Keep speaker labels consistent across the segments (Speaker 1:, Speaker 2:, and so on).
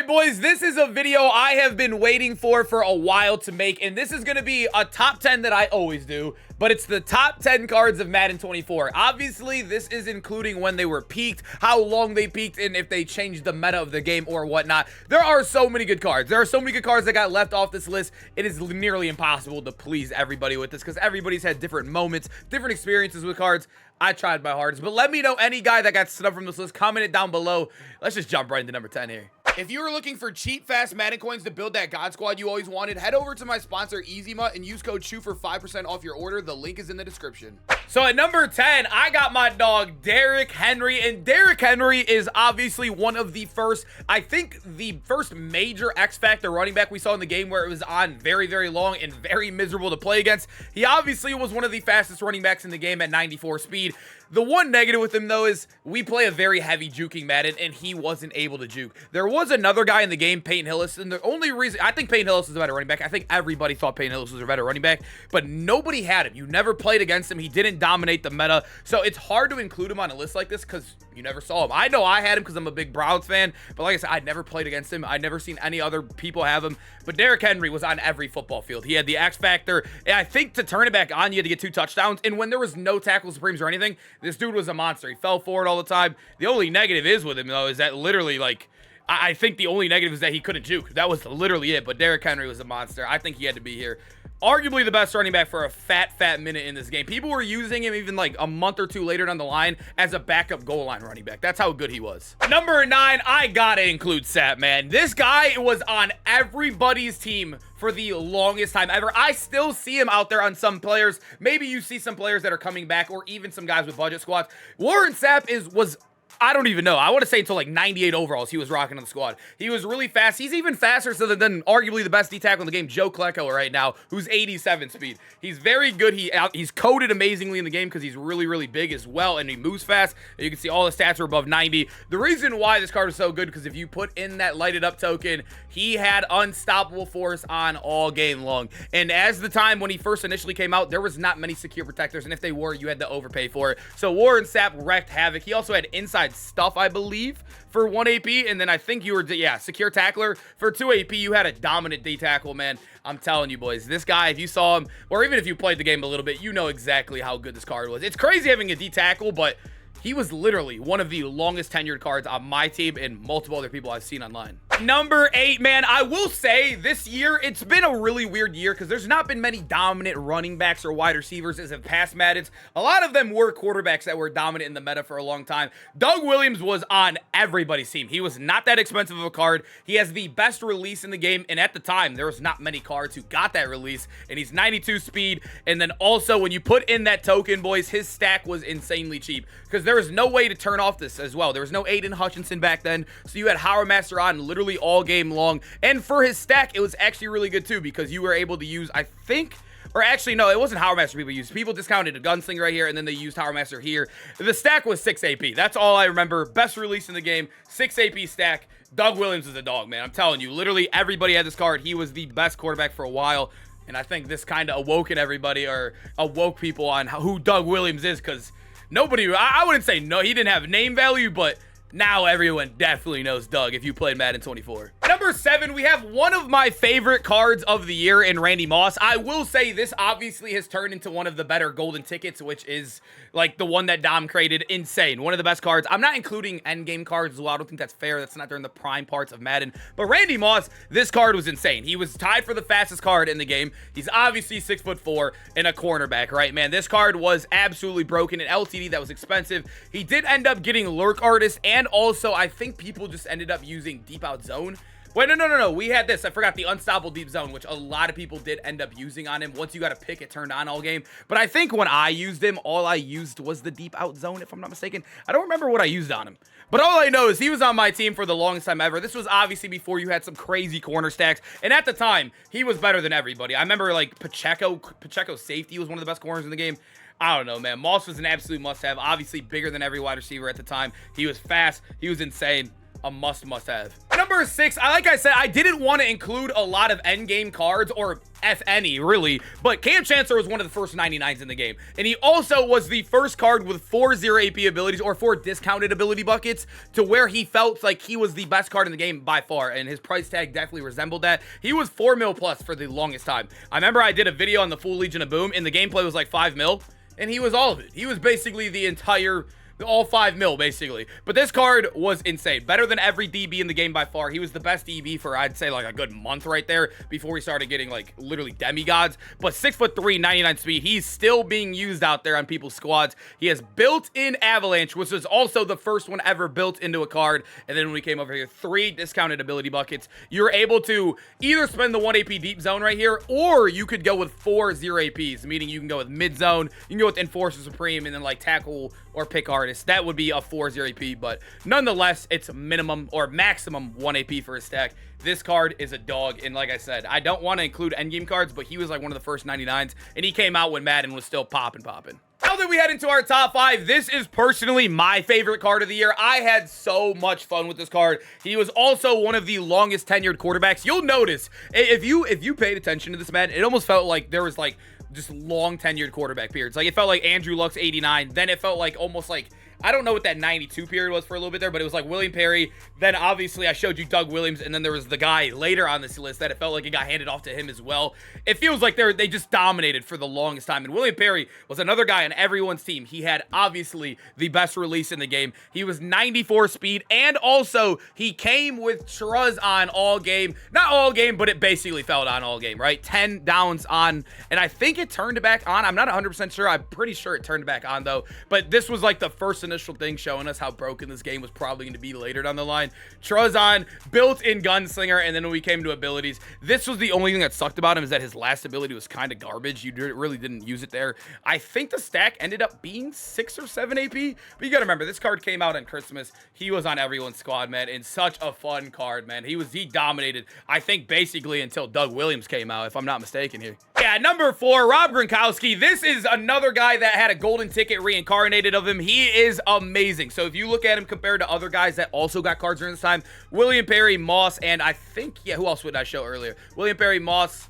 Speaker 1: boys, this is a video I have been waiting for a while to make, and this is going to be a top 10 that I always do, but it's the top 10 cards of Madden 24. Obviously, this is including when they were peaked, how long they peaked, and if they changed the meta of the game or whatnot. There are so many good cards. There are so many good cards that got left off this list. It is nearly impossible to please everybody with this because everybody's had different moments, different experiences with cards. I tried my hardest, but let me know any guy that got snubbed from this list. Comment it down below. Let's just jump right into number 10 here. If you were looking for cheap, fast Madden coins to build that God Squad you always wanted, head over to my sponsor, EasyMut, and use code SHOE for 5% off your order. The link is in the description. So at number 10, I got my dog, Derrick Henry, and Derrick Henry is obviously one of the first, I think the first major X-Factor running back we saw in the game where it was on very, very long and very miserable to play against. He obviously was one of the fastest running backs in the game at 94 speed. The one negative with him, though, is we play a very heavy juking Madden, and he wasn't able to juke. There was another guy in the game, Peyton Hillis, and the only reason, I think Peyton Hillis was a better running back. I think everybody thought Peyton Hillis was a better running back, but nobody had him. You never played against him. He didn't dominate the meta, so it's hard to include him on a list like this because you never saw him. I know I had him because I'm a big Browns fan, but like I said, I never played against him. I never seen any other people have him, but Derrick Henry was on every football field. He had the X factor, and I think to turn it back on, you had to get 2 touchdowns, and when there was no tackle supremes or anything, this dude was a monster. He fell forward all the time. The only negative is with him, though, is that literally, like, I think the only negative is that he couldn't juke. That was literally it, but Derrick Henry was a monster. I think he had to be here. Arguably the best running back for a fat minute in this game. People were using him even like a month or two later down the line as a backup goal line running back. That's how good he was. Number 9, I gotta include Sapp, man. This guy was on everybody's team for the longest time ever. I still see him out there on some players. Maybe you see some players that are coming back or even some guys with budget squads. Warren Sapp was I don't even know. I want to say until like 98 overalls he was rocking on the squad. He was really fast. He's even faster than arguably the best D-tackle in the game, Joe Klecko right now, who's 87 speed. He's very good. He's coded amazingly in the game because he's really, really big as well, and he moves fast. And you can see all his stats are above 90. The reason why this card is so good because if you put in that lighted up token, he had unstoppable force on all game long. And as the time when he first initially came out, there was not many secure protectors, and if they were, you had to overpay for it. So Warren Sapp wrecked havoc. He also had inside stuff, I believe, for 1 AP, and then I think you were, yeah, secure tackler for 2 AP. You had a dominant D tackle, man. I'm telling you, boys, this guy, if you saw him, or even if you played the game a little bit, you know exactly how good this card was. It's crazy having a D tackle, but he was literally one of the longest tenured cards on my team and multiple other people I've seen online. Number 8, man, I will say this year, it's been a really weird year because there's not been many dominant running backs or wide receivers as in past Maddens. A lot of them were quarterbacks that were dominant in the meta for a long time. Doug Williams was on everybody's team. He was not that expensive of a card. He has the best release in the game, and at the time, there was not many cards who got that release, and he's 92 speed, and then also when you put in that token, boys, his stack was insanely cheap because there was no way to turn off this as well. There was no Aiden Hutchinson back then, so you had Howard Master on literally all game long, and for his stack it was actually really good too because you were able to use, I think, or actually no, it wasn't Howard Master people used. People discounted a gunslinger right here, and then they used Howard Master here. The stack was 6 AP. That's all I remember. Best release in the game, 6 AP stack. Doug Williams is a dog, man. I'm telling you, literally everybody had this card. He was the best quarterback for a while, and I think this kind of awoken everybody, or awoke people on who Doug Williams is, because nobody, I wouldn't say no, he didn't have name value, but now everyone definitely knows Doug if you played Madden 24. Number 7, we have one of my favorite cards of the year in Randy Moss. I will say this obviously has turned into one of the better golden tickets, which is like the one that Dom created. Insane. One of the best cards. I'm not including endgame cards as well. I don't think that's fair. That's not during the prime parts of Madden. But Randy Moss, this card was insane. He was tied for the fastest card in the game. He's obviously 6'4" and a cornerback, right, man? This card was absolutely broken. An LTD that was expensive. He did end up getting Lurk Artist, and also I think people just ended up using Deep Out Zone. Wait, no. We had this. I forgot the Unstoppable Deep Zone, which a lot of people did end up using on him. Once you got a pick, it turned on all game. But I think when I used him, all I used was the Deep Out Zone, if I'm not mistaken. I don't remember what I used on him. But all I know is he was on my team for the longest time ever. This was obviously before you had some crazy corner stacks. And at the time, he was better than everybody. I remember, like, Pacheco's safety was one of the best corners in the game. I don't know, man. Moss was an absolute must-have. Obviously bigger than every wide receiver at the time. He was fast. He was insane. a must have. Number 6, like I said, I didn't want to include a lot of endgame cards, or F any, really, but Cam Chancellor was one of the first 99s in the game, and he also was the first card with 4 0 AP abilities, or 4 discounted ability buckets, to where he felt like he was the best card in the game by far, and his price tag definitely resembled that. He was 4 mil plus for the longest time. I remember I did a video on the full Legion of Boom, and the gameplay was like 5 mil, and he was all of it. He was basically the entire... all 5 mil, basically. But this card was insane. Better than every DB in the game by far. He was the best DB for, I'd say, like a good month right there before we started getting, like, literally demigods. But 6'3", 99 speed. He's still being used out there on people's squads. He has built-in Avalanche, which was also the first one ever built into a card. And then when we came over here, 3 discounted ability buckets. You're able to either spend the 1 AP deep zone right here, or you could go with 4 0 APs, meaning you can go with mid zone, you can go with Enforcer Supreme, and then, like, tackle or pick artist. That would be a 4 0 AP, but nonetheless, it's minimum or maximum 1 AP for a stack. This card is a dog, and like I said, I don't want to include endgame cards, but he was like one of the first 99s, and he came out when Madden was still popping. Now that we head into our top 5, this is personally my favorite card of the year. I had so much fun with this card. He was also one of the longest tenured quarterbacks. You'll notice, if you paid attention to this, Madden, it almost felt like there was like just long tenured quarterback periods. Like, it felt like Andrew Luck's 89. Then it felt like almost like, I don't know what that 92 period was for a little bit there, but it was like William Perry. Then obviously I showed you Doug Williams, and then there was the guy later on this list that it felt like it got handed off to him as well. It feels like they just dominated for the longest time. And William Perry was another guy on everyone's team. He had obviously the best release in the game. He was 94 speed, and also he came with Truz on all game. Not all game, but it basically felt on all game, right? 10 downs on, and I think it turned it back on. I'm not 100% sure. I'm pretty sure it turned it back on though. But this was like the first initial thing showing us how broken this game was probably going to be later down the line. Truzon, built-in gunslinger, and then when we came to abilities, this was the only thing that sucked about him, is that his last ability was kind of garbage. You really didn't use it there. I think the stack ended up being 6 or 7 AP, but you gotta remember, this card came out on Christmas. He was on everyone's squad, man, and such a fun card, man. He dominated, I think, basically until Doug Williams came out, if I'm not mistaken here. Yeah, number 4, Rob Gronkowski. This is another guy that had a golden ticket reincarnated of him. He is amazing. So if you look at him compared to other guys that also got cards during this time, William Perry, Moss, and I think, yeah, who else would I show earlier? William Perry, Moss.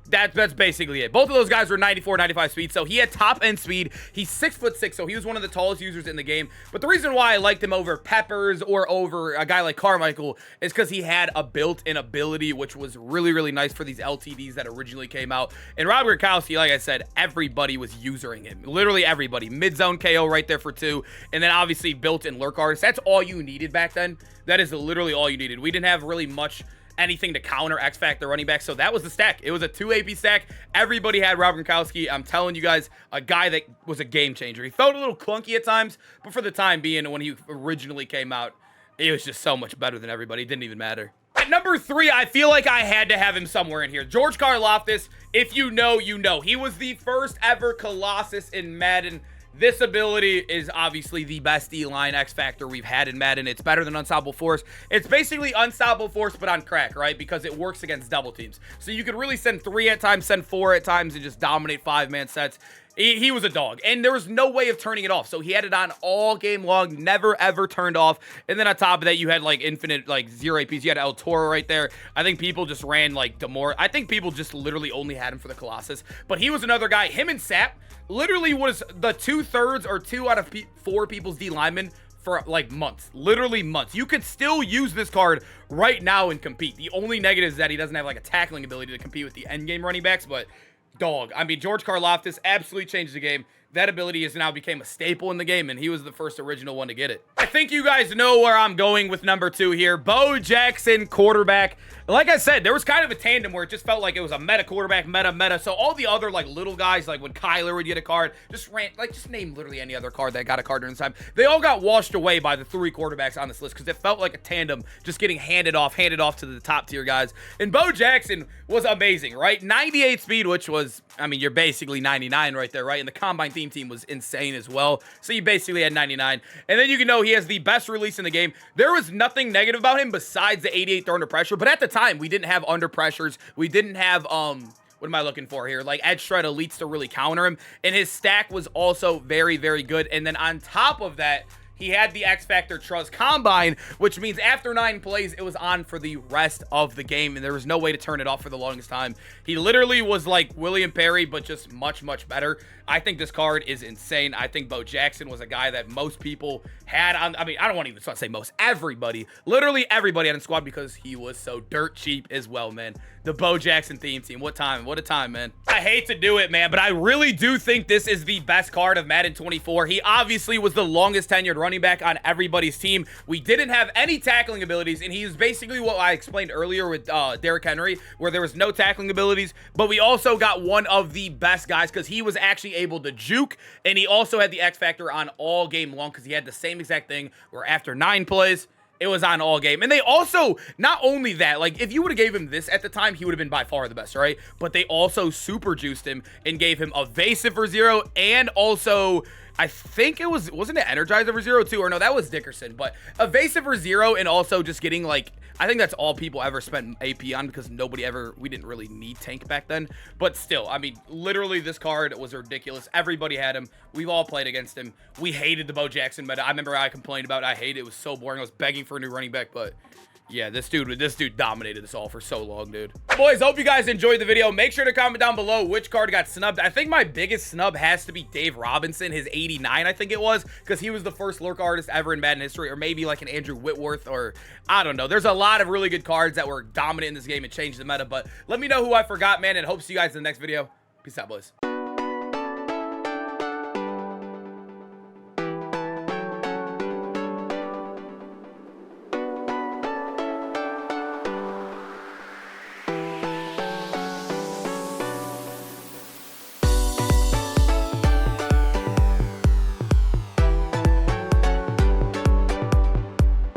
Speaker 1: That's basically it. Both of those guys were 94, 95 speed, so he had top end speed. He's 6'6", so he was one of the tallest users in the game. But the reason why I liked him over Peppers or over a guy like Carmichael is because he had a built-in ability, which was really, really nice for these LTDs that originally came out. And Rob Gronkowski, like I said, everybody was usering him. Literally everybody. Mid-zone KO right there for 2. And then obviously built-in lurk artist. That's all you needed back then. That is literally all you needed. We didn't have really much anything to counter X Factor running back, so that was the stack. It was a 2 AP stack. Everybody had Rob Gronkowski. I'm telling you guys, a guy that was a game changer. He felt a little clunky at times, but for the time being, when he originally came out, it was just so much better than everybody. It didn't even matter. At number 3, I feel like I had to have him somewhere in here. George Karlaftis, if you know, you know. He was the first ever Colossus in Madden. This ability is obviously the best D-line X-Factor we've had in Madden. It's better than Unstoppable Force. It's basically Unstoppable Force, but on crack, right? Because it works against double teams. So you could really send 3 at times, send 4 at times, and just dominate 5-man sets. He was a dog, and there was no way of turning it off. So he had it on all game long, never, ever turned off. And then on top of that, you had, like, infinite, like, 0 APs. You had El Toro right there. I think people just ran, like, Demore. I think people just literally only had him for the Colossus. But he was another guy. Him and Sapp literally was the 2/3 or 2 out of 4 people's D linemen for like months, literally months. You could still use this card right now and compete. The only negative is that he doesn't have like a tackling ability to compete with the end game running backs, but dog, I mean, George Karlaftis absolutely changed the game. That ability has now became a staple in the game, and he was the first original one to get it. I think you guys know where I'm going with number 2 here. Bo Jackson, quarterback. Like I said, there was kind of a tandem where it just felt like it was a meta quarterback, meta. So all the other like little guys, like when Kyler would get a card, just name literally any other card that got a card during this time. They all got washed away by the 3 quarterbacks on this list because it felt like a tandem just getting handed off to the top tier guys. And Bo Jackson was amazing, right? 98 speed, which was, I mean, you're basically 99 right there, right? And the Combine team was insane as well. So you basically had 99. And then you can know he has the best release in the game. There was nothing negative about him besides the 88 throw under pressure. But at the time, we didn't have under pressures. We didn't have, what am I looking for here? Like edge shred elites to really counter him. And his stack was also very, very good. And then on top of that, he had the X Factor Trust Combine, which means after 9 plays, it was on for the rest of the game, and there was no way to turn it off for the longest time. He literally was like William Perry, but just much, much better. I think this card is insane. I think Bo Jackson was a guy that most people had on, I mean, I don't want to even say most, everybody, literally everybody had in squad because he was so dirt cheap as well, man. The Bo Jackson theme team, what time, what a time, man. I hate to do it, man, but I really do think this is the best card of Madden 24. He obviously was the longest tenured running back on everybody's team. We didn't have any tackling abilities, and he was basically what I explained earlier with Derrick Henry, where there was no tackling abilities, but we also got one of the best guys because he was actually able to juke, and he also had the X Factor on all game long because he had the same exact thing where after 9 plays, it was on all game. And they also, not only that, like, if you would have gave him this at the time, he would have been by far the best, right? But they also super juiced him and gave him evasive for 0 and also, I think it was, wasn't it Energizer for 0 too? Or no, that was Dickerson. But evasive for 0 and also just getting, like, I think that's all people ever spent AP on because nobody ever, we didn't really need tank back then. But still, I mean, literally this card was ridiculous. Everybody had him. We've all played against him. We hated the Bo Jackson meta. I remember I complained about it. I hated it. It was so boring. I was begging for a new running back, but yeah, this dude dominated us all for so long, dude. Boys, hope you guys enjoyed the video. Make sure to comment down below which card got snubbed. I think my biggest snub has to be Dave Robinson, his 89, I think it was, because he was the first lurk artist ever in Madden history, or maybe like an Andrew Whitworth, or I don't know. There's a lot of really good cards that were dominant in this game and changed the meta, but let me know who I forgot, man, and hope to see you guys in the next video. Peace out, boys.